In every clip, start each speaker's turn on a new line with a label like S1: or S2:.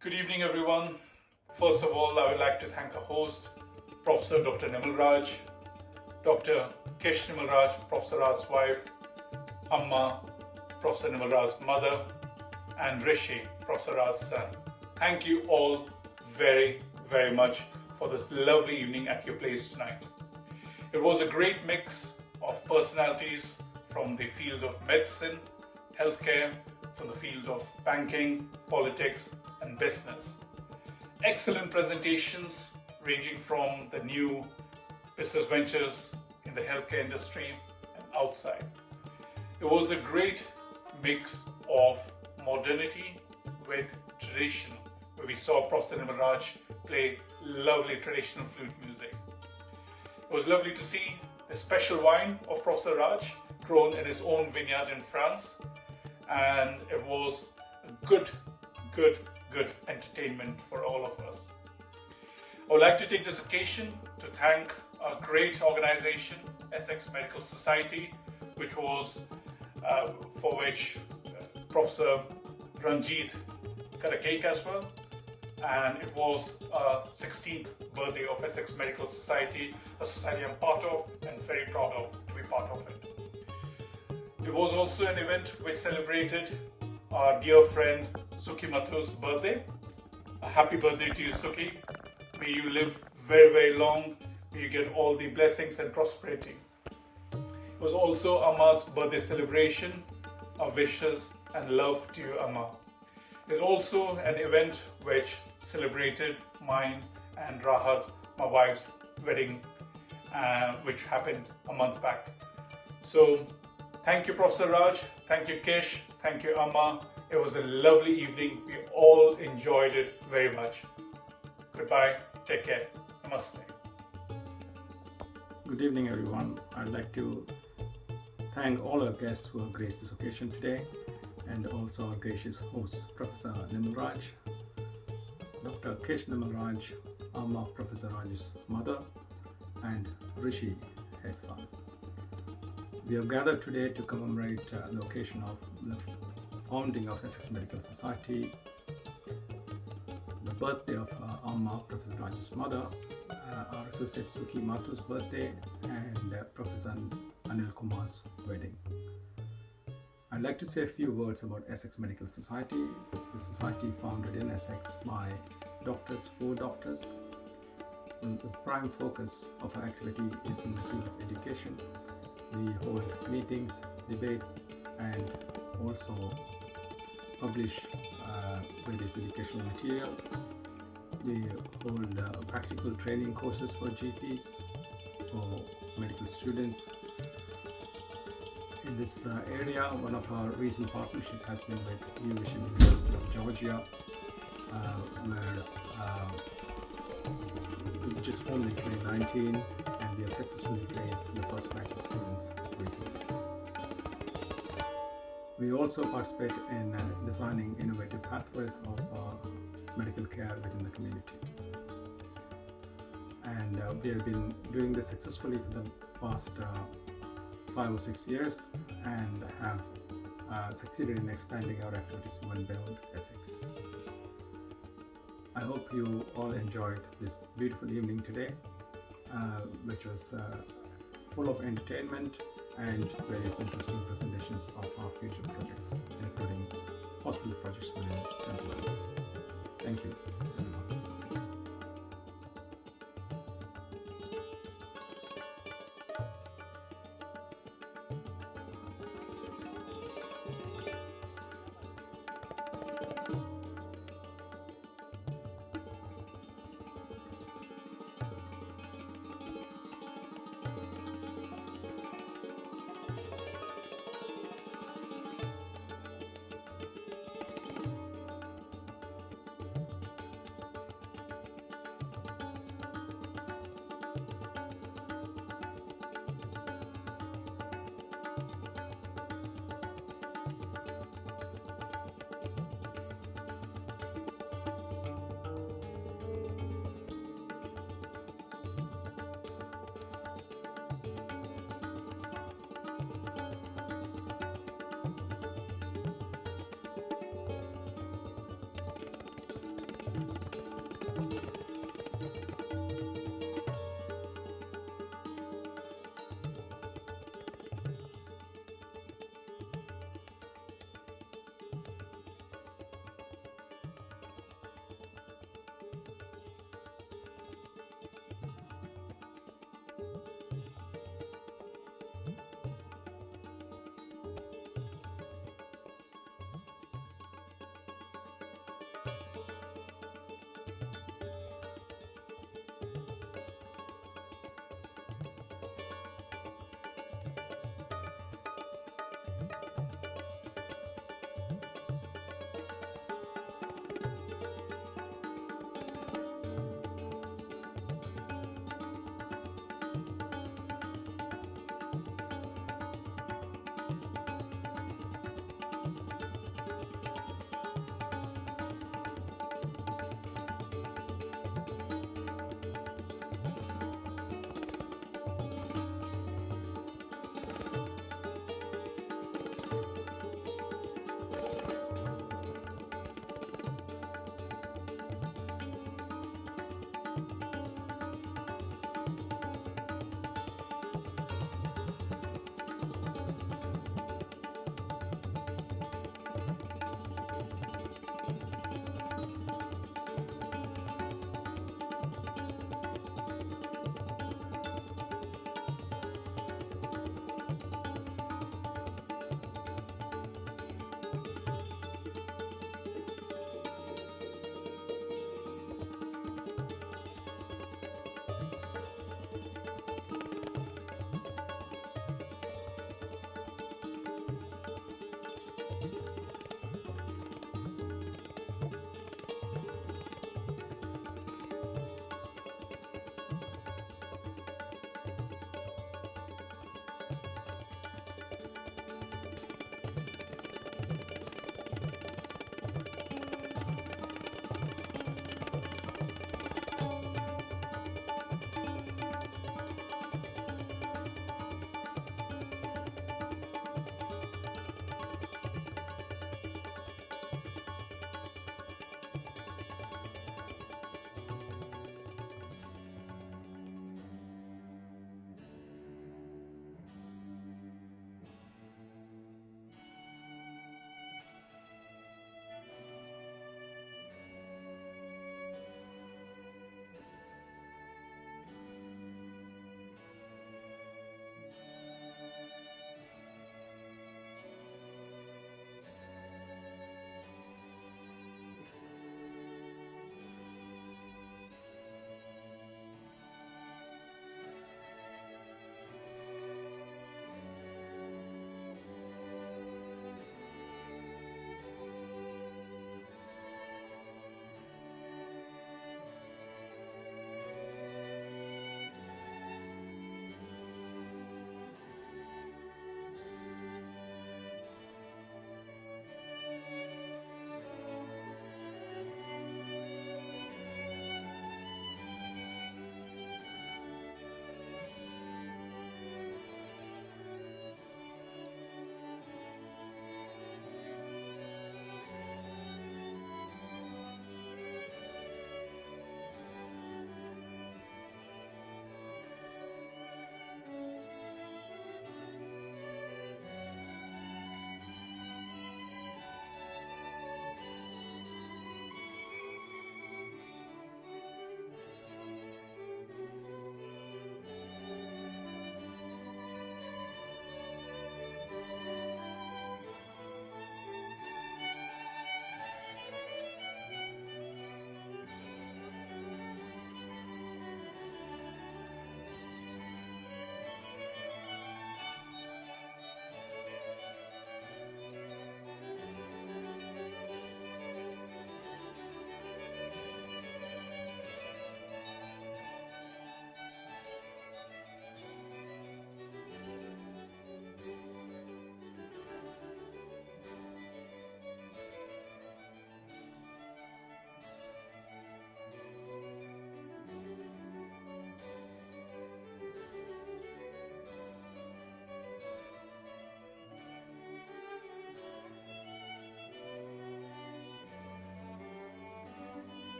S1: Good evening, everyone. First of all, I would like to thank our host, Professor Dr. Nimalraj, Dr. Kish Nimalraj, Professor Raj's wife, Amma, Professor Nimalraj's mother, and Rishi, Professor Raj's son. Thank you all very, very much for this lovely evening at your place tonight. It was a great mix of personalities from the field of medicine, healthcare, from the field of banking, politics, and business. Excellent presentations ranging from the new business ventures in the healthcare industry and outside. It was a great mix of modernity with tradition, where we saw Professor Nimalraj play lovely traditional flute music. It was lovely to see the special wine of Professor Raj grown in his own vineyard in France, and it was a good entertainment for all of us. I would like to take this occasion to thank a great organization, Essex Medical Society, which was for which Professor Ranjit cut a cake as well, and it was 16th birthday of Essex Medical Society, a society I'm part of and very proud of to be part of it. It was also an event which celebrated our dear friend Suki Mathu's birthday. A happy birthday to you, Suki. May you live very, very long. May you get all the blessings and prosperity. It was also Amma's birthday celebration. Our wishes and love to you, Amma. It was also an event which celebrated mine and Rahat's, my wife's wedding, which happened a month back. So thank you, Professor Raj. Thank you, Kish. Thank you, Amma. It was a lovely evening. We all enjoyed it very much. Goodbye. Take care. Namaste.
S2: Good evening, everyone. I'd like to thank all our guests who have graced this occasion today, and also our gracious hosts, Professor Nimalraj, Dr. Kish Nimalraj, Amma, Professor Raj's mother, and Rishi, his son. We have gathered today to commemorate the occasion of the founding of Essex Medical Society, the birthday of Amma, Professor Raj's mother, our associate Suki Mathu's birthday, and Professor Anil Kumar's wedding. I'd like to say a few words about Essex Medical Society. It's the society founded in Essex by doctors for doctors. And the prime focus of our activity is in the field of education. We hold meetings, debates, and also publish various educational material. We hold practical training courses for GPs, for medical students. In this area, one of our recent partnerships has been with University of Georgia, where which is formed in 2019, and we have successfully placed the first batch of students recently. We also participate in designing innovative pathways of medical care within the community. And we have been doing this successfully for the past 5 or 6 years, and have succeeded in expanding our activities even beyond Essex. I hope you all enjoyed this beautiful evening today, which was full of entertainment and various interesting presentations of our future projects, including hospital projects within Central London. Thank you.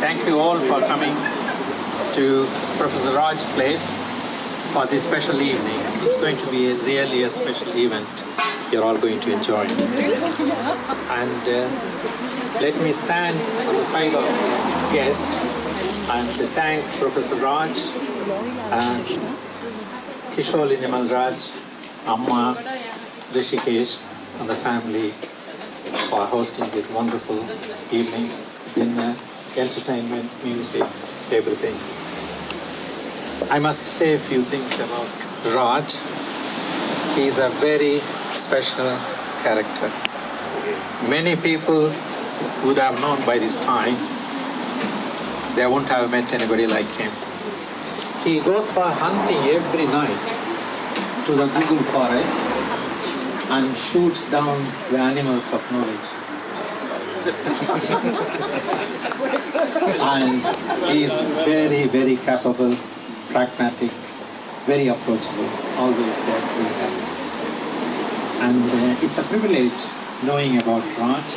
S3: thank you all for coming to Professor Raj's place for this special evening. It's going to be really a special event you're all going to enjoy. And let me stand on the side of the guest and thank Professor Raj, Kishore Nimalraj, Amma, Rishikesh, and the family for hosting this wonderful evening, dinner, entertainment, music, everything. I must say a few things about Raj. He is a very special character. Many people would have known by this time. They won't have met anybody like him. He goes for hunting every night to the Google forest and shoots down the animals of knowledge. And he is very, very capable, pragmatic, very approachable, always there to help. And it's a privilege knowing about Raj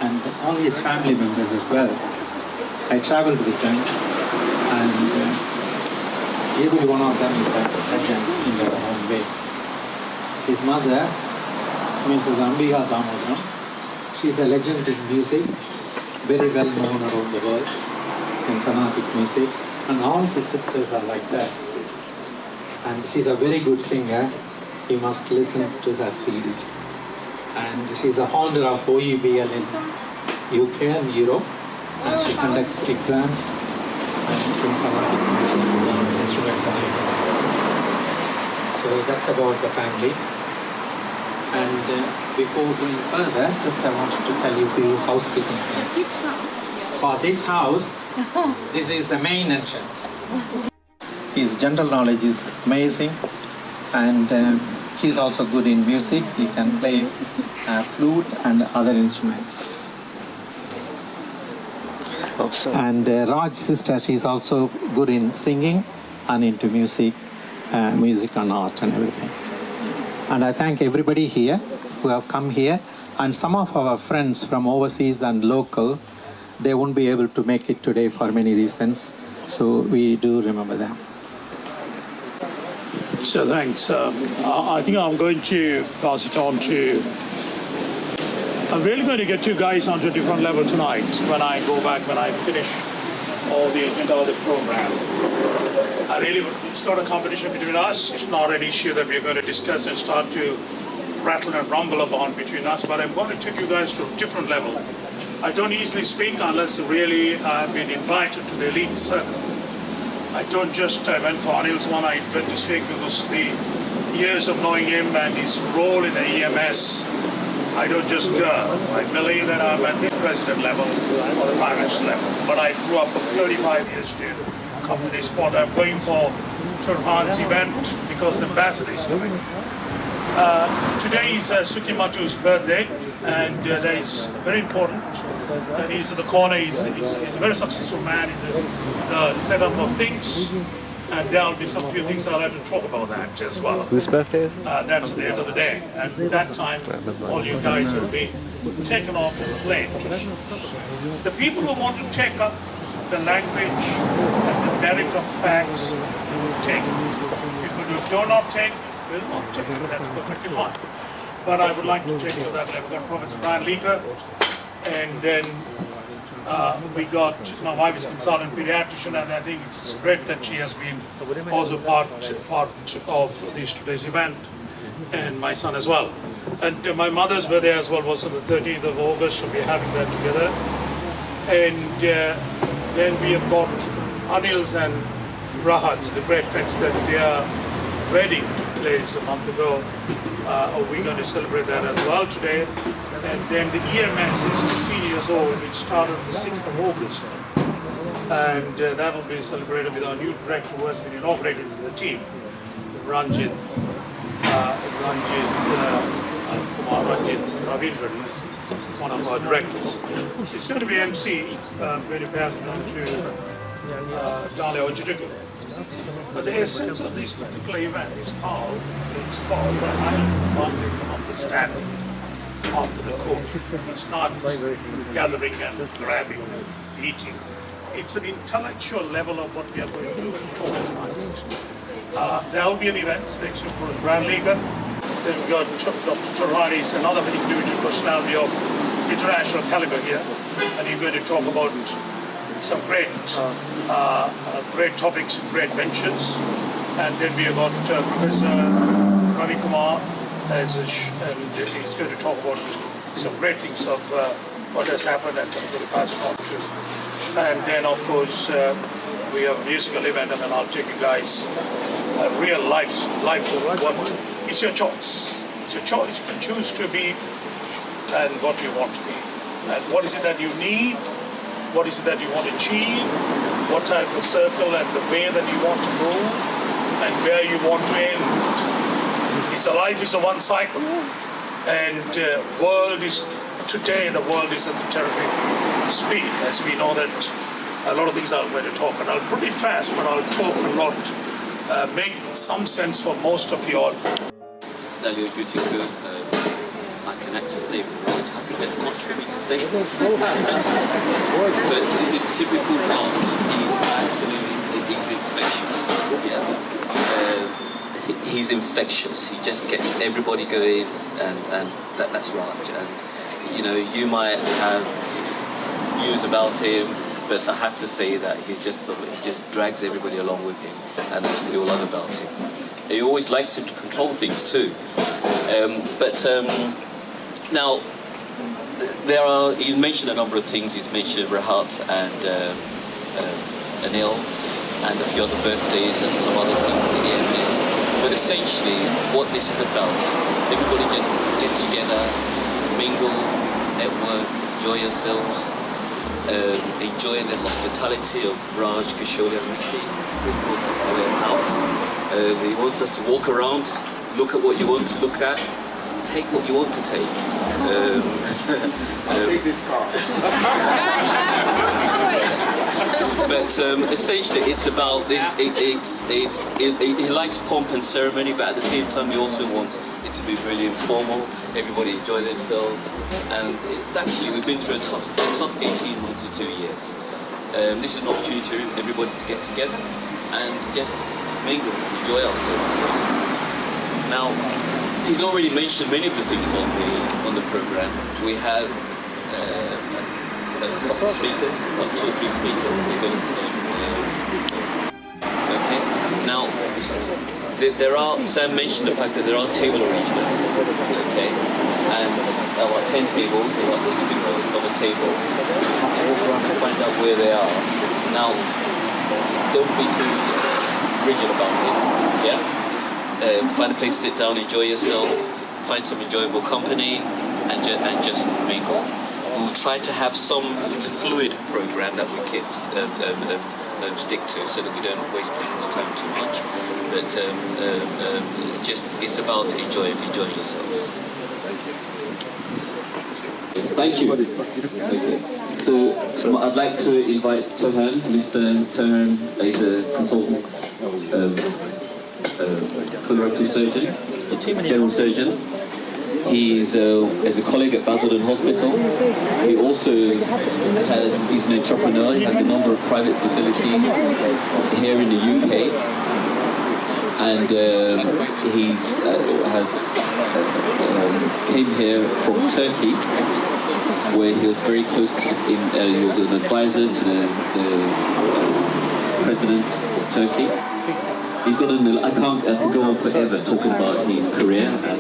S3: and all his family members as well. I traveled with them, and every one of them is a legend in their own way. His mother, Mrs. Ambika Damodaram, she's a legend in music, very well known around the world in Carnatic music, and all his sisters are like that. And she's a very good singer. You must listen to her CDs. And she's the founder of OEBL in UK and Europe, and she conducts exams in Carnatic music instruments. So that's about the family. And before going further, just I wanted to tell you a few housekeeping things. For this house, this is the main entrance. His general knowledge is amazing, and he's also good in music. He can play flute and other instruments.
S4: Hope so.
S3: And Raj's sister, she's also good in singing and into music, music and art and everything. And I thank everybody here who have come here, and some of our friends from overseas and local, they won't be able to make it today for many reasons, so we do remember them.
S5: So thanks. I think I'm going to pass it on to... I'm really going to get you guys onto a different level tonight when I go back, when I finish all the agenda of the program. It's not a competition between us. It's not an issue that we're going to discuss and start to rattle and rumble upon between us, but I'm going to take you guys to a different level. I don't easily speak unless really I've been invited to the elite circle. I don't just, I went for Anil's one, I went to speak because the years of knowing him and his role in the EMS, I don't just go. I believe that I'm at the president level or the prime minister level, but I grew up for 35 years to come to this spot. I'm going for Turhan's event because the ambassador is coming. Today is Sukimatu's birthday, and that is very important. And he's at the corner. He's a very successful man in the setup of things, and there will be some few things I'll have to talk about that as well.
S4: Whose birthday is it?
S5: That's at the end of the day, and at that time, all you guys will be taken off the plane. The people who want to take up the language and the merit of facts will take it. People who do not take will not take it. That's perfectly fine. But I would like to take it to that level. We've got Professor Brian Leaker, and then we got, my wife is consultant pediatrician, and I think it's great that she has been also part of today's event, and my son as well. And my mother's birthday as well was on the 13th of August, so we're having that together. And then we have got Anil's and Rahat's, the great friends, that their wedding took place a month ago. We're going to celebrate that as well today. And then the EMS is 15 years old, which started on the 6th of August. And that will be celebrated with our new director who has been inaugurated with the team, Ranjit Ravindra, who's one of our directors. She's going to be MC, going to pass it on to Dale Ojutuku. But the essence of this particular event is called the Island Bonding and Understanding after the court. It's not gathering and grabbing and eating. it's an intellectual level of what we are going to talk tonight. There will be an event next to Brand League. Then we've got Dr. Torrani is another individual personality of international caliber here, and he's going to talk about some great topics and great ventures. And then we have got Professor Ravi Kumar, and he's going to talk about some great things of what has happened, and I'm going to pass it on to. And then, of course, we have a musical event, and then I'll take you guys real life what it's your choice. It's your choice. You can choose to be and what you want to be. And what is it that you need? What is it that you want to achieve? What type of circle and the way that you want to go, and where you want to end. Life is a one cycle, and the world is at a terrific speed, as we know that a lot of things I'm going to talk, and I'll pretty fast, but I'll talk a lot, make some sense for most of you all.
S4: Dalio Jutiku, I can actually say Raj hasn't been much for me to say. But this is typical Raj. He's infectious. Yeah. He's infectious. He just gets everybody going, and that's Raj. And you know, you might have views about him, but I have to say that he just drags everybody along with him, and that's what we all love about him. He always likes to control things too. Now, you mentioned a number of things. He's mentioned Rahat and Anil, and a few other birthdays and some other things in the AMS. But essentially, what this is about is everybody just get together, mingle, network, enjoy yourselves, enjoy the hospitality of Raj, Kishore and Rishi, who brought us to their house. He wants us to walk around, look at what you want to look at, take what you want to take.
S6: I'll take this car.
S4: But essentially, it's about this. He likes pomp and ceremony, but at the same time, he also wants it to be really informal. Everybody enjoy themselves, and it's actually we've been through a tough 18 months to 2 years. This is an opportunity for everybody to get together and just mingle, enjoy ourselves. Now, he's already mentioned many of the things on the program. We have a couple of speakers, 2 or 3 speakers. They're going to. Okay. Now, Sam mentioned the fact that there are table arrangements. Okay. And about 10 tables, about 6 people on a table. You have to walk around and find out where they are. Now, don't be too rigid about it. Yeah. Find a place to sit down, enjoy yourself, find some enjoyable company, and just mingle. We'll try to have some fluid program that we kids stick to, so that we don't waste people's time too much. But it's about enjoying yourselves. Thank you. Okay. So I'd like to invite Tohan. Mr. Tohan is a consultant. Colorectal surgeon, general surgeon. He's a colleague at Basildon Hospital. He also he's an entrepreneur. He has a number of private facilities here in the UK, and came here from Turkey, where he was very close to. He was an advisor to the president of Turkey. He's got I could go on forever talking about his career and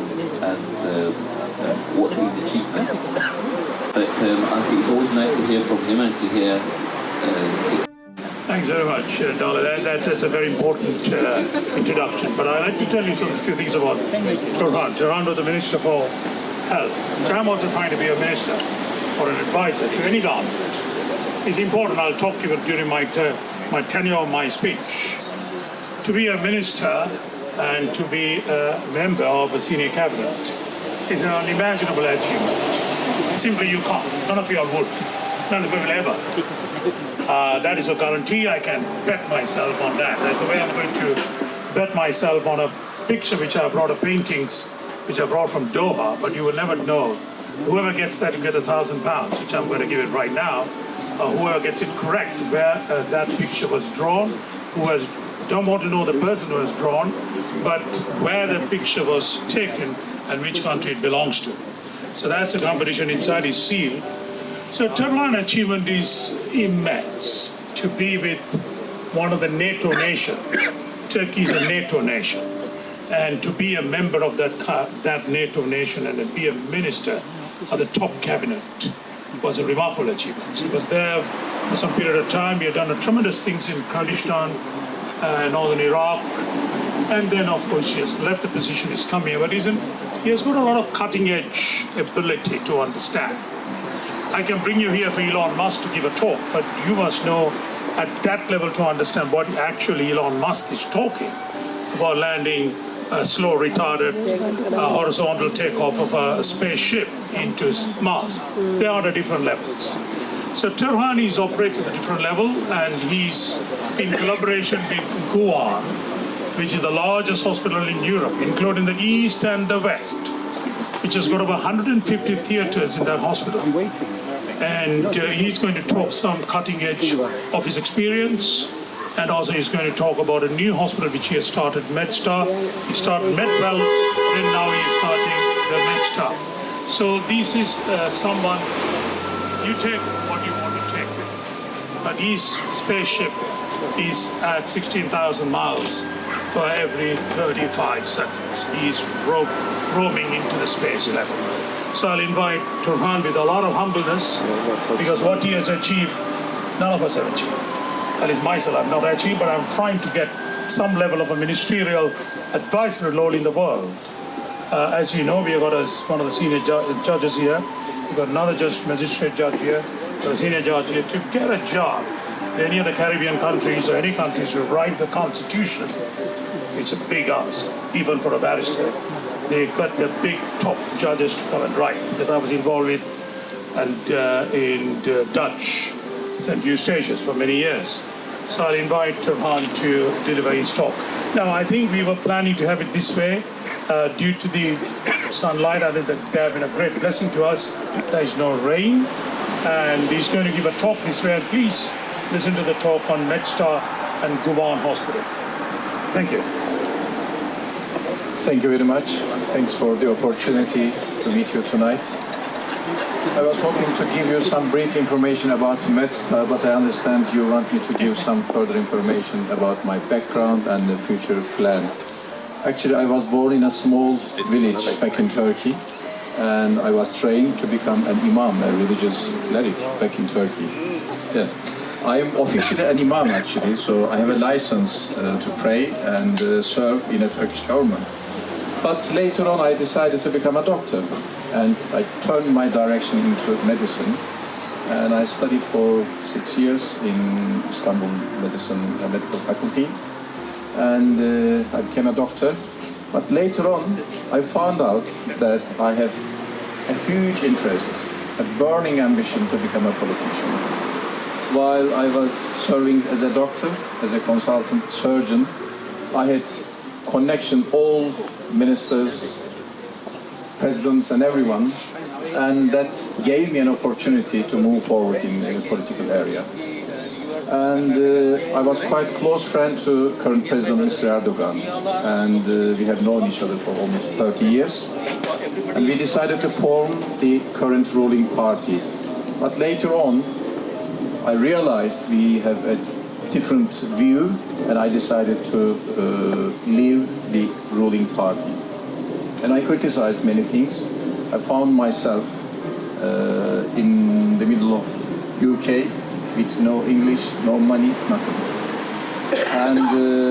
S4: what his achievements. But I think it's always nice to hear from him and to hear.
S5: Thanks very much, Dala. That's a very important introduction. But I'd like to tell you a few things about Turhan. Turhan was the Minister for Health. So I'm also trying to be a minister or an advisor to any government. It's important. I'll talk to you during my tenure of my speech. To be a minister and to be a member of a senior cabinet is an unimaginable achievement. Simply you can't. None of you all would. None of you will ever. That is a guarantee. I can bet myself on that. That's the way I'm going to bet myself on a picture which I brought, paintings which I brought from Doha, but you will never know. Whoever gets that, you get £1,000, which I'm going to give it right now. whoever gets it correct where that picture was drawn, don't want to know the person who was drawn, but where the picture was taken and which country it belongs to. So that's the competition. Inside is sealed. So Turhan achievement is immense. To be with one of the NATO nations, Turkey is a NATO nation, and to be a member of that NATO nation and to be a minister of the top cabinet was a remarkable achievement. He was there for some period of time. He had done tremendous things in Kurdistan, northern Iraq, and then of course he has left the position, he's come here, but he has got a lot of cutting-edge ability to understand. I can bring you here for Elon Musk to give a talk, but you must know at that level to understand what actually Elon Musk is talking about, landing a slow retarded horizontal takeoff of a spaceship into Mars. They are at different levels. So Turhan operates at a different level, and he's in collaboration with Guam, which is the largest hospital in Europe, including the East and the West, which has got over 150 theaters in that hospital. And he's going to talk some cutting edge of his experience, and also he's going to talk about a new hospital which he has started, MedStar. He started MedWell, and now he's starting the MedStar. So this is someone, you take what you want to take, but his spaceship is at 16,000 miles for every 35 seconds. He's roaming into the space level. So I'll invite Turhan with a lot of humbleness, because what he has achieved, none of us have achieved. At least myself, I've not achieved, but I'm trying to get some level of a ministerial advisory role in the world. As you know, we have got one of the senior judges here. We've got another magistrate judge here, a senior judge here. To get a job in any of the Caribbean countries or any countries to write the Constitution, it's a big ask, even for a barrister. They got the big top judges to come and write, because I was involved with in Dutch St. Eustatius for many years. So I'll invite Turhan to deliver his talk. Now, I think we were planning to have it this way. Due to the sunlight, I think that they have been a great blessing to us. There is no rain, and he's going to give a talk this way. And please listen to the talk on MedStar and Guam Hospital. Thank you.
S6: Thank you very much. Thanks for the opportunity to meet you tonight. I was hoping to give you some brief information about MedStar, but I understand you want me to give some further information about my background and the future plan. Actually, I was born in a small village back in Turkey, and I was trained to become an imam, a religious cleric back in Turkey. Yeah. I am officially an imam, actually, so I have a license to pray and serve in a Turkish government. But later on, I decided to become a doctor, and I turned my direction into medicine. And I studied for 6 years in Istanbul Medical Faculty, and I became a doctor. But later on, I found out that I have a huge interest, a burning ambition to become a politician. While I was serving as a doctor, as a consultant surgeon, I had connection all ministers, presidents and everyone, and that gave me an opportunity to move forward in the political area. And I was quite close friend to current President Mr. Erdogan, and we have known each other for almost 30 years. And we decided to form the current ruling party. But later on, I realized we have a different view, and I decided to leave the ruling party. And I criticized many things. I found myself in the middle of UK with no English, no money, nothing. And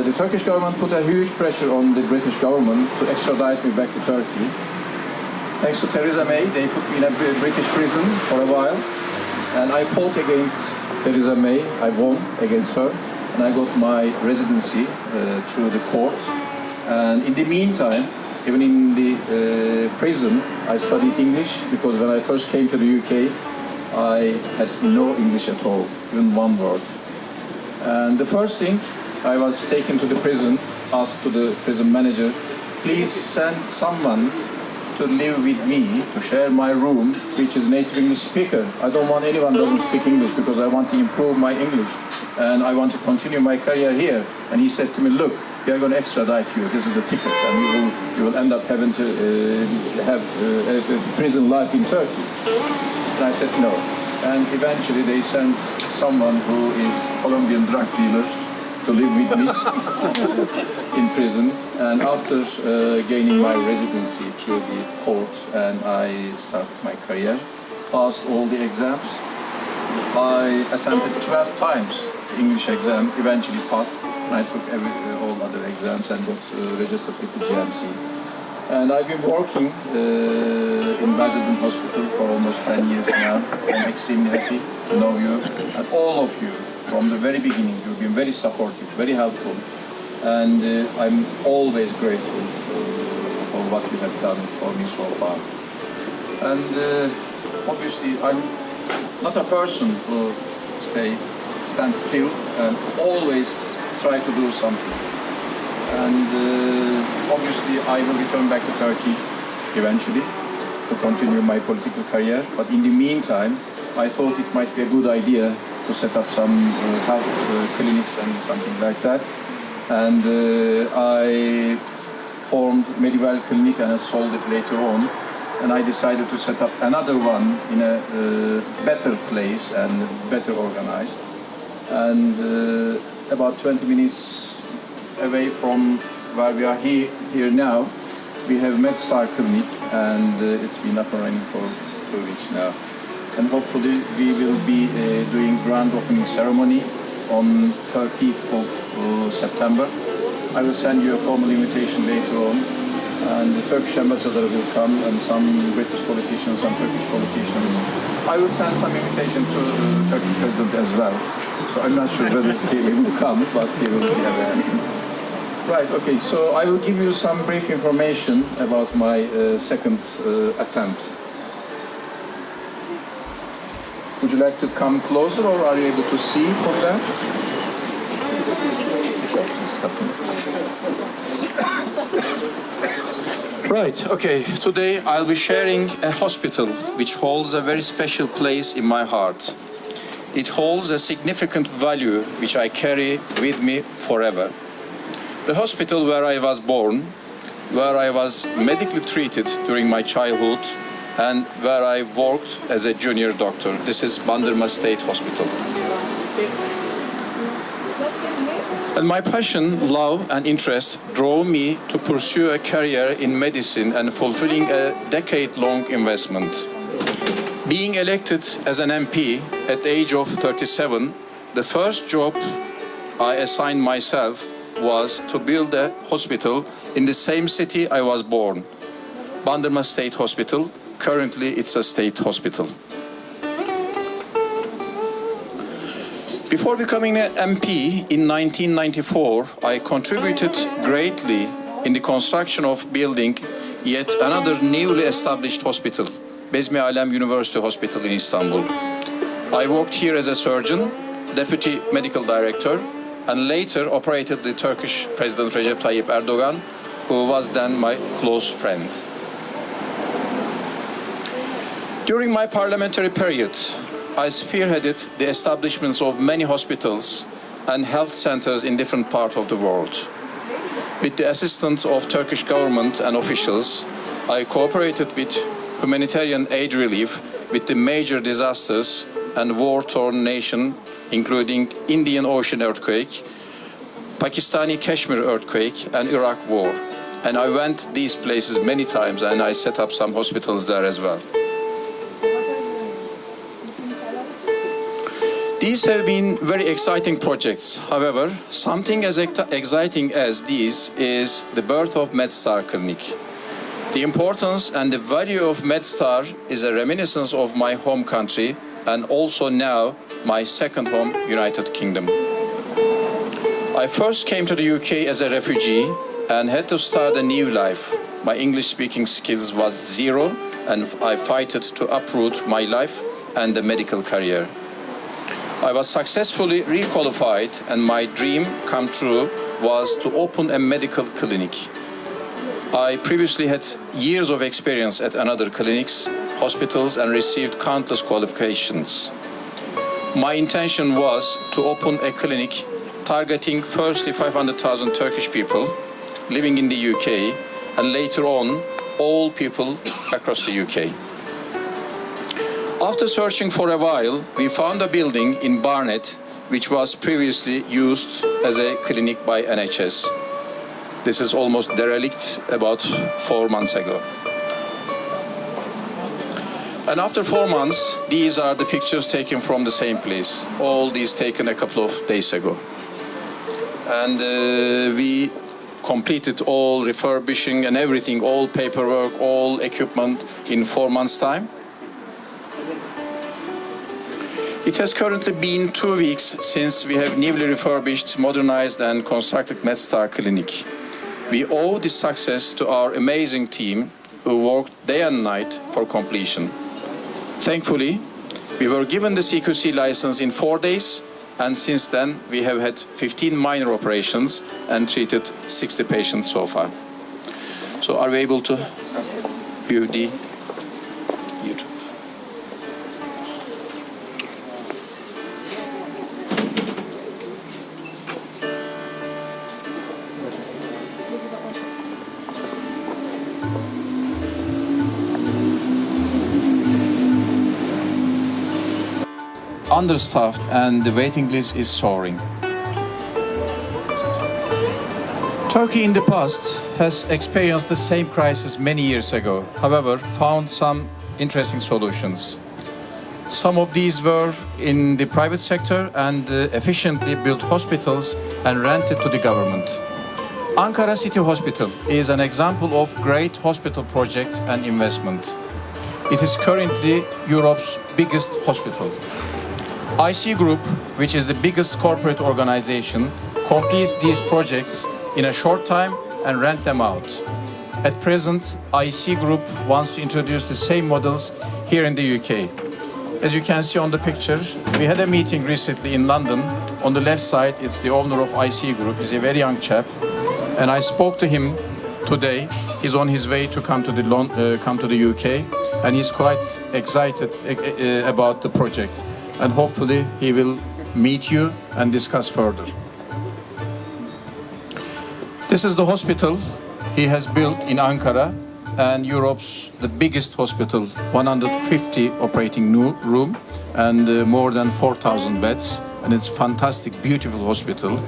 S6: the Turkish government put a huge pressure on the British government to extradite me back to Turkey. Thanks to Theresa May, they put me in a British prison for a while. And I fought against Theresa May. I won against her, and I got my residency through the court. And in the meantime, even in the prison, I studied English, because when I first came to the UK, I had no English at all, even one word. And the first thing, I was taken to the prison, asked to the prison manager, please send someone to live with me, to share my room, which is native English speaker. I don't want anyone who doesn't speak English because I want to improve my English and I want to continue my career here. And he said to me, look, we are going to extradite you. This is the ticket, and you will end up having to have a prison life in Turkey. And I said no. And eventually they sent someone who is Colombian drug dealer to live with me in prison. And after gaining my residency through the court, and I started my career, passed all the exams. I attempted 12 times the English exam, eventually passed. And I took all other exams and got registered with the GMC. And I've been working in Basildon Hospital for almost 10 years now. I'm extremely happy to know you and all of you from the very beginning. You've been very supportive, very helpful, and I'm always grateful for what you have done for me so far. And obviously, I'm not a person who stands still and always try to do something. And obviously I will return back to Turkey eventually to continue my political career. But in the meantime, I thought it might be a good idea to set up some health clinics and something like that. And I formed Medieval Clinic and I sold it later on. And I decided to set up another one in a better place and better organized. And about 20 minutes away from where we are here now, we have MedStar Clinic, and it's been up and running for 2 weeks now. And hopefully we will be doing grand opening ceremony on 30th of September. I will send you a formal invitation later on, and the Turkish ambassador will come, and some British politicians, some Turkish politicians. I will send some invitation to the Turkish president as well. So I'm not sure whether he will come, but he will be aware. Right, okay, so I will give you some brief information about my second attempt. Would you like to come closer, or are you able to see from there? Right, okay, today I'll be sharing a hospital which holds a very special place in my heart. It holds a significant value which I carry with me forever. The hospital where I was born, where I was medically treated during my childhood, and where I worked as a junior doctor. This is Bandırma State Hospital. And my passion, love, and interest drove me to pursue a career in medicine and fulfilling a decade-long investment. Being elected as an MP at the age of 37, the first job I assigned myself was to build a hospital in the same city I was born, Bandırma State Hospital. Currently, it's a state hospital. Before becoming an MP in 1994, I contributed greatly in the construction of building yet another newly established hospital, Bezmi Alem University Hospital in Istanbul. I worked here as a surgeon, deputy medical director, and later operated the Turkish President Recep Tayyip Erdogan, who was then my close friend. During my parliamentary period, I spearheaded the establishments of many hospitals and health centers in different parts of the world. With the assistance of Turkish government and officials, I cooperated with humanitarian aid relief with the major disasters and war-torn nations, including Indian Ocean earthquake, Pakistani Kashmir earthquake, and Iraq war. And I went these places many times, and I set up some hospitals there as well. These have been very exciting projects. However, something as exciting as these is the birth of MedStar Clinic. The importance and the value of MedStar is a reminiscence of my home country and also now my second home, United Kingdom. I first came to the UK as a refugee and had to start a new life. My English speaking skills was zero, and I fought to uproot my life and the medical career. I was successfully requalified, and my dream come true was to open a medical clinic. I previously had years of experience at another clinics, hospitals, and received countless qualifications. My intention was to open a clinic targeting firstly 500,000 Turkish people living in the UK, and later on all people across the UK. After searching for a while, we found a building in Barnet which was previously used as a clinic by NHS. This is almost derelict about 4 months ago. And after 4 months, these are the pictures taken from the same place. All these taken a couple of days ago. And we completed all refurbishing and everything, all paperwork, all equipment in 4 months' time. It has currently been 2 weeks since we have newly refurbished, modernized and constructed MedStar Clinic. We owe this success to our amazing team who worked day and night for completion. Thankfully, we were given the CQC license in 4 days, and since then we have had 15 minor operations and treated 60 patients so far. So are we able to view the YouTube? Understaffed and the waiting list is soaring. Turkey in the past has experienced the same crisis many years ago, however, found some interesting solutions. Some of these were in the private sector and efficiently built hospitals and rented to the government. Ankara City Hospital is an example of great hospital project and investment. It is currently Europe's biggest hospital. IC Group, which is the biggest corporate organization, completes these projects in a short time and rent them out. At present, IC Group wants to introduce the same models here in the UK. As you can see on the picture, we had a meeting recently in London. On the left side, it's the owner of IC Group. He's a very young chap. And I spoke to him today. He's on his way to come to the UK, and he's quite excited about the project. And hopefully he will meet you and discuss further. This is the hospital he has built in Ankara, and Europe's the biggest hospital, 150 operating room and more than 4,000 beds, and it's fantastic, beautiful hospital.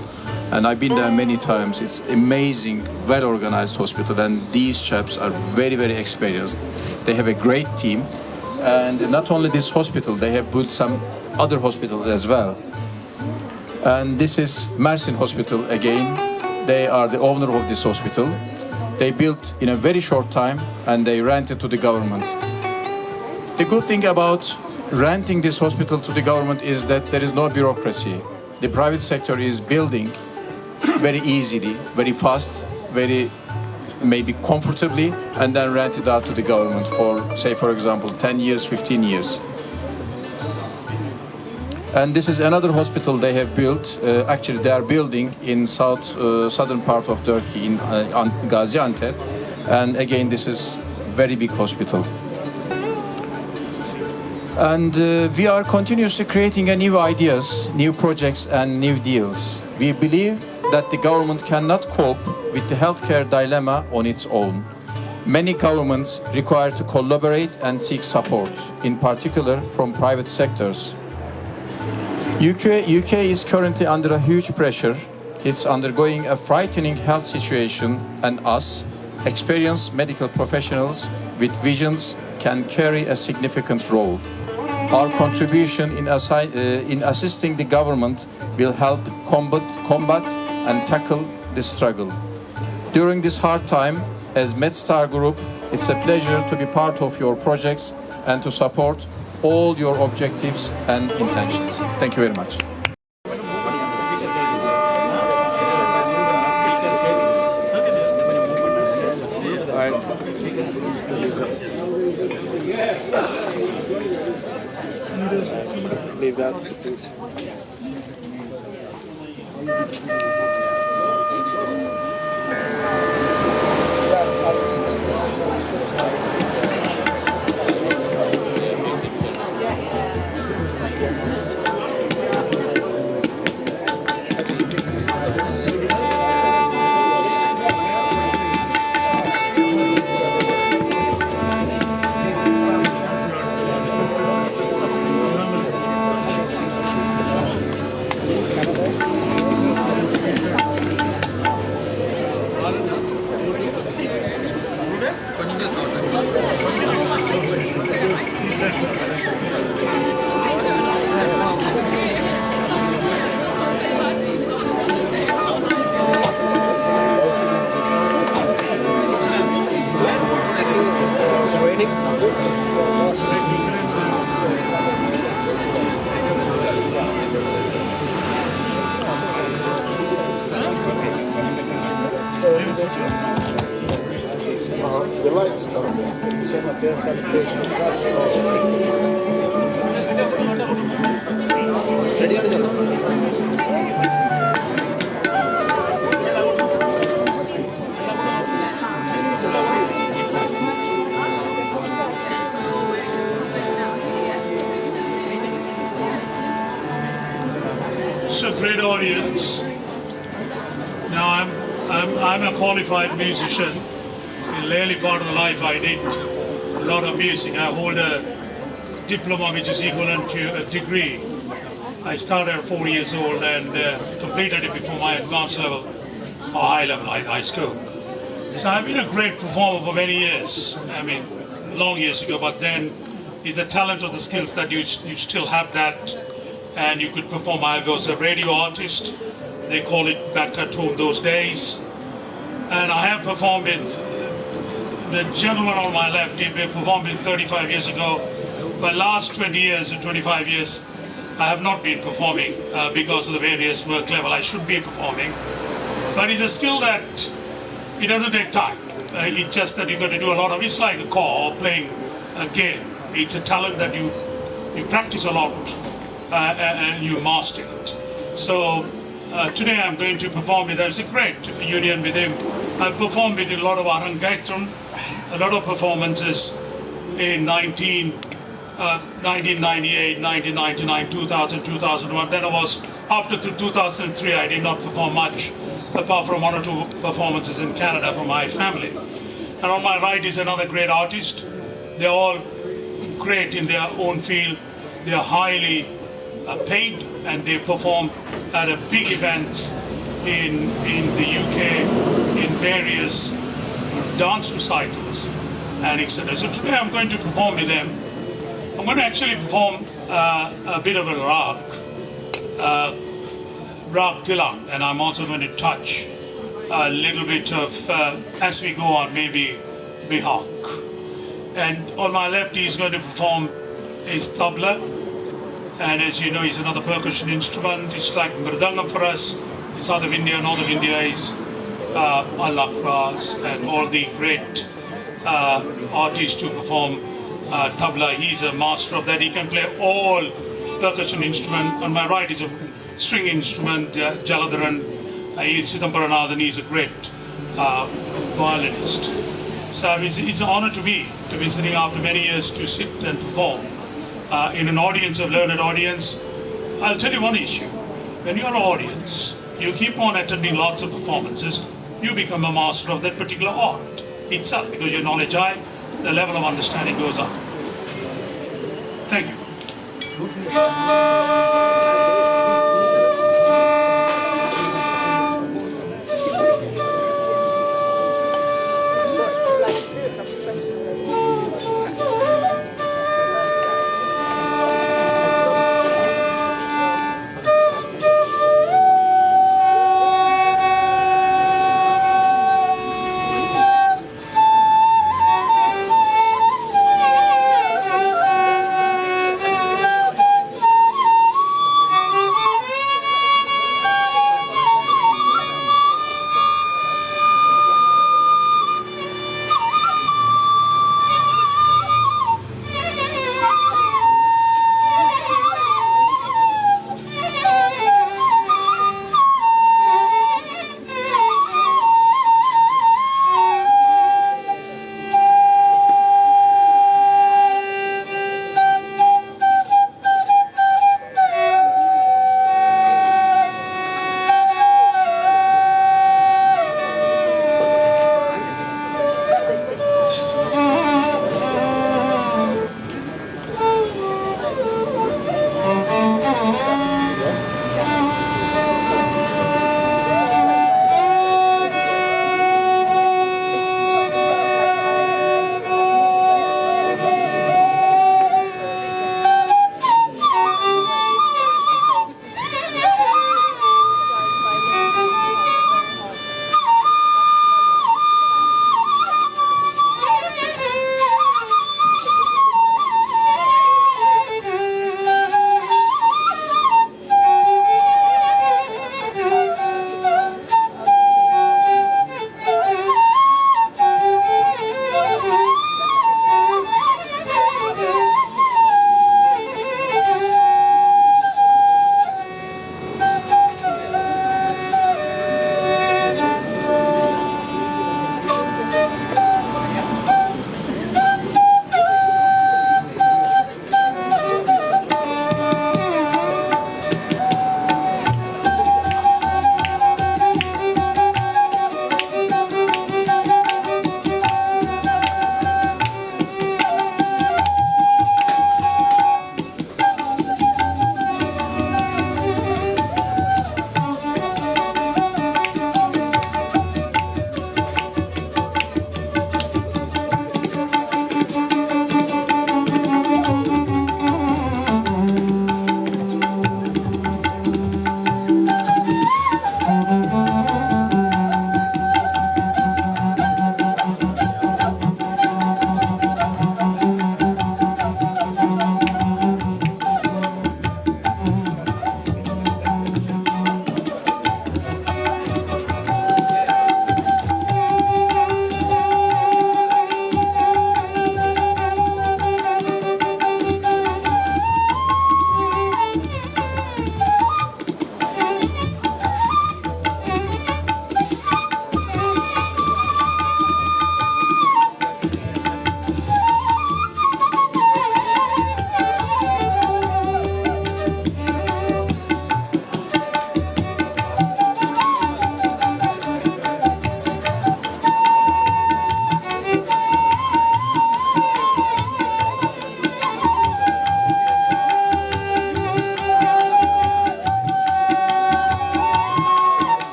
S6: And I've been there many times. It's amazing, well-organized hospital, and these chaps are very, very experienced. They have a great team, and not only this hospital, they have built some other hospitals as well. And this is Mersin Hospital again. They are the owner of this hospital. They built in a very short time and they rented to the government. The good thing about renting this hospital to the government is that there is no bureaucracy. The private sector is building very easily, very fast, very maybe comfortably, and then rent it out to the government for, say, for example, 10 years, 15 years. And this is another hospital they have built. Actually, they are building in southern part of Turkey, in Gaziantep. And again, this is very big hospital. And we are continuously creating new ideas, new projects, and new deals. We believe that the government cannot cope with the healthcare dilemma on its own. Many governments require to collaborate and seek support, in particular from private sectors. UK is currently under a huge pressure. It's undergoing a frightening health situation, and us, experienced medical professionals with visions, can carry a significant role. Our contribution in assisting the government will help combat and tackle this struggle. During this hard time, as MedStar Group, it's a pleasure to be part of your projects and to support all your objectives and intentions. Thank you very much.
S2: Leave that, please.
S7: The lights are
S5: It's a great audience. Now I'm a qualified musician. In the early part of the life I did a lot of music. I hold a diploma which is equivalent to a degree. I started at 4 years old and completed it before my advanced level or high level, high school. So I've been a great performer for many years. I mean, long years ago, but then it's the talent or the skills that you still have that and you could perform. I was a radio artist. They call it back at home those days. And I have performed it. The gentleman on my left, he performed it 35 years ago. But last 20 years or 25 years, I have not been performing because of the various work level I should be performing. But it's a skill that it doesn't take time. It's just that you've got to do a lot of, it's like a car or playing a game. It's a talent that you practice a lot and you master it. So today I'm going to perform with, there's a great union with him. I've performed with a lot of Arangatram, a lot of performances in 1998, 1999, 2000, 2001. Then I was, after 2003, I did not perform much, apart from 1 or 2 performances in Canada for my family. And on my right is another great artist. They're all great in their own field. They're highly paid and they perform at a big events in the UK, in various dance recitals and etc. So today I'm going to perform with them. I'm going to actually perform a bit of a rag tilang, and I'm also going to touch a little bit of, as we go on, maybe bihak. And on my left he's going to perform is tabla, and as you know, he's another percussion instrument. It's like mridangam for us. In South of India, North of India is alakras and all the great artists to perform tabla. He's a master of that. He can play all percussion instrument. On my right is a string instrument, Jaladharan. He's Chidambaranathan. He's a great violinist. So it's an honor to me to be sitting after many years to sit and perform in an audience of learned audience. I'll tell you one issue. When you're an audience, you keep on attending lots of performances, you become a master of that particular art itself, because your knowledge high, the level of understanding goes up. Thank you.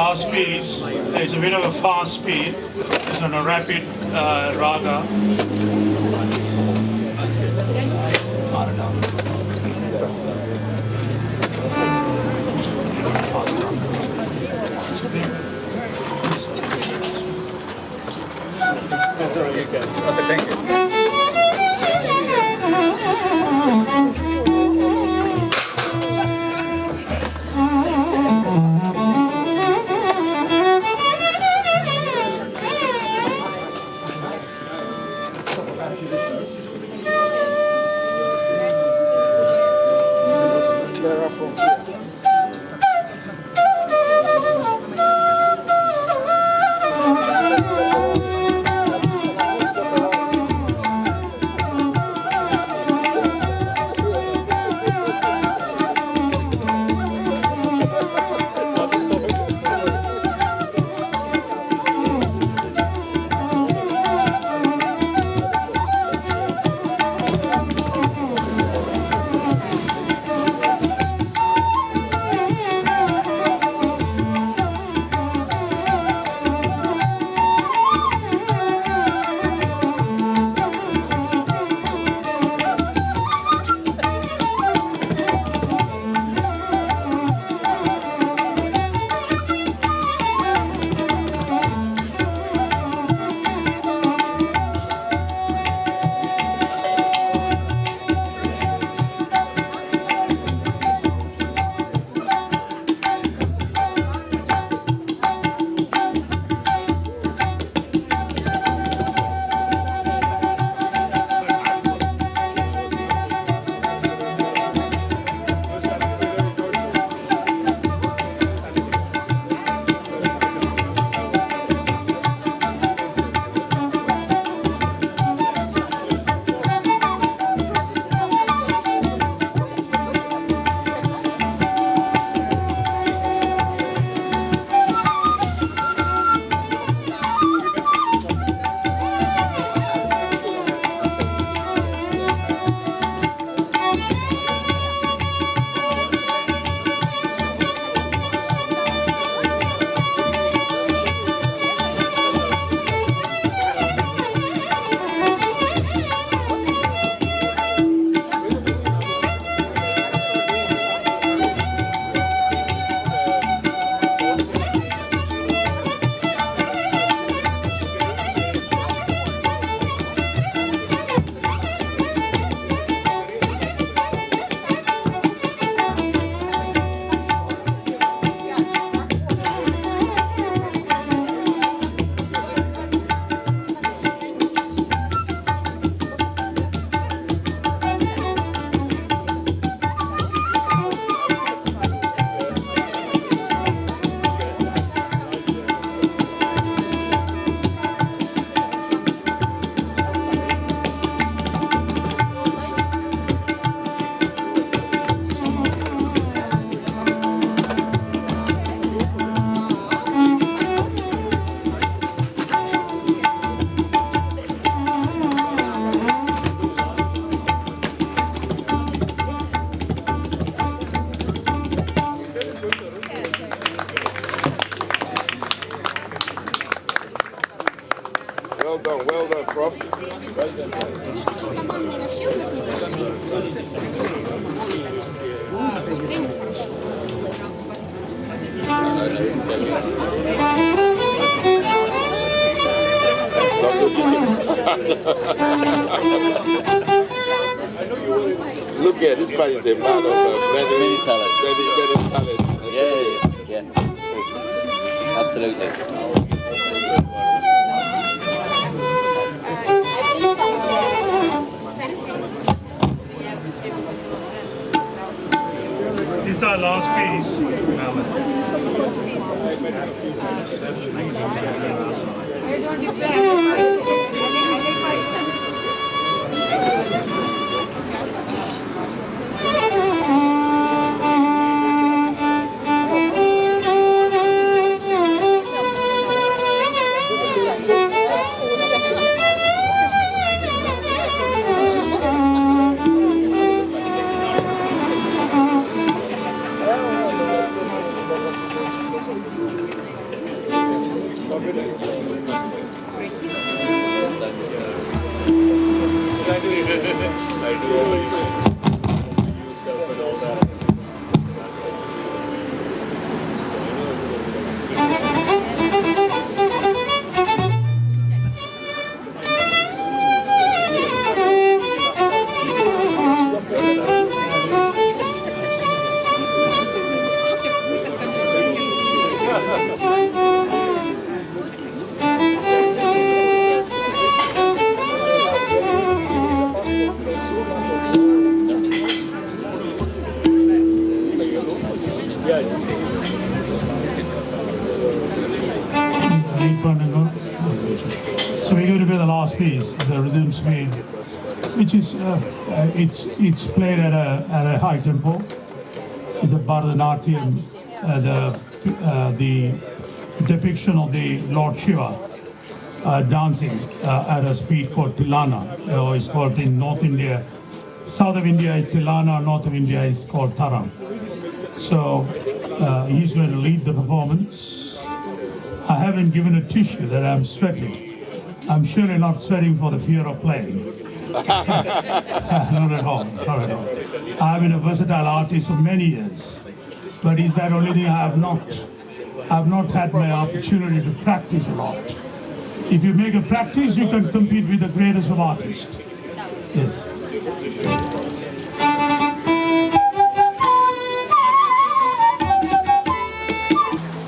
S5: last piece is a bit of a fast speed. It's on a rapid raga. I don't know.
S8: Thank you. Well done, Prof. Look at this man is a man of many talent. Many talent.
S4: Yeah. Absolutely.
S5: This is our last piece. So we're going to play the last piece, the rhythm suite, which is it's played at a high tempo. It's a Bharatanatyam, the depiction of the Lord Shiva dancing at a speed called Tilana. It's called in North India. South of India is Tilana, North of India is called Taram. So he's going to lead the performance. I haven't given a tissue that I'm sweating. I'm surely not sweating for the fear of playing. Not at all, not at all. I've been a versatile artist for many years, but is that only thing I have not? I've not had my opportunity to practice a lot. If you make a practice, you can compete with the greatest of artists. Yes.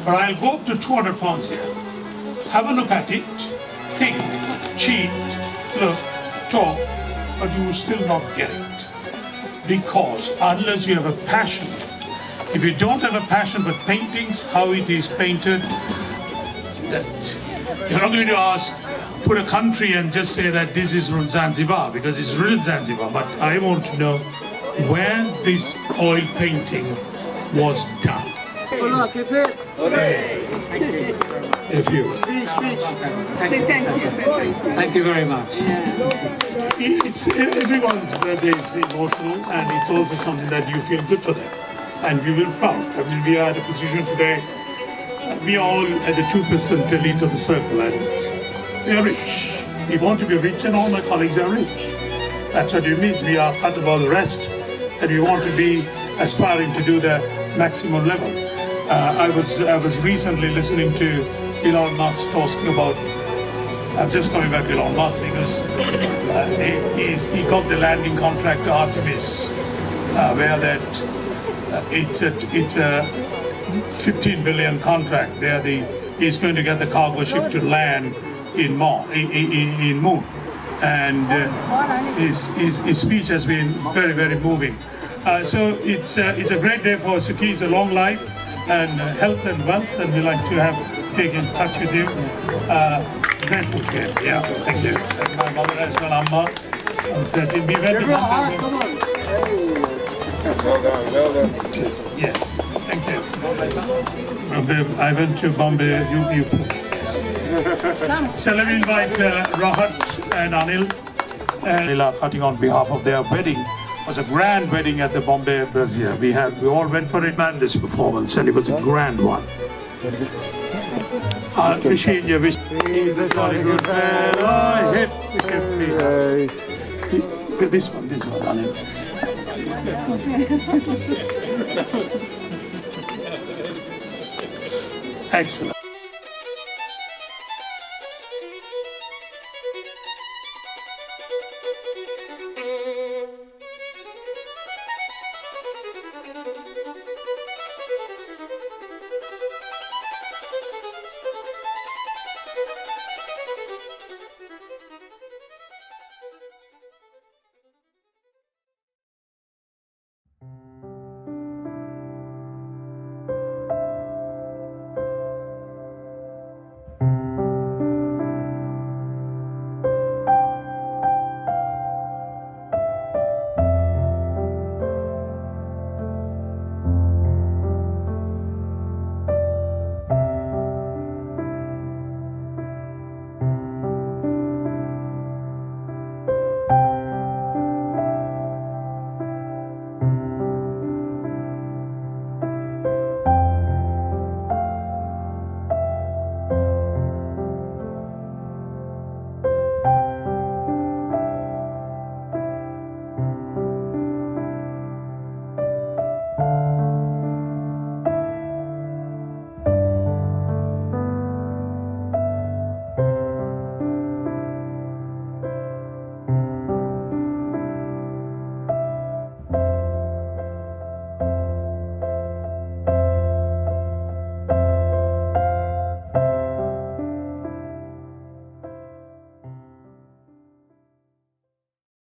S5: But I'll go up to 200 pounds here. Have a look at it, think, cheat, look, talk, but you will still not get it. Because unless you have a passion, if you don't have a passion for paintings, how it is painted, that you're not going to ask, put a country and just say that this is from Zanzibar, because it's written Zanzibar, but I want to know where this oil painting was done.
S9: Thank you.
S5: Thank you very much. It's everyone's birthday is emotional, and it's also something that you feel good for them, and we feel proud. I mean, we are at a position today. We are all at the 2% elite of the circle, and we are rich. We want to be rich, and all my colleagues are rich. That's what it means. We are cut above the rest, and we want to be aspiring to do the maximum level. I was recently listening to Elon Musk talking about. I'm just coming back to Elon Musk because he got the landing contract to Artemis, where that it's a 15 billion contract. He's going to get the cargo ship to land in Moon, and his speech has been very, very moving. So it's a great day for Suki. It's a long life and health and wealth, and we like to have take in touch with you. Grateful to you. Yeah, thank you. And my mother as well, Amma. We went to Bombay.
S8: Well done.
S5: Yes, thank you. I went to Bombay. You So let me invite Rahat and Anil and Lila cutting on behalf of their wedding. It was a grand wedding at the Bombay Brazil. We all went for a tremendous performance, and it was a grand one. I appreciate your wish. He's a jolly good fellow. Hip, this one, Anil. Excellent.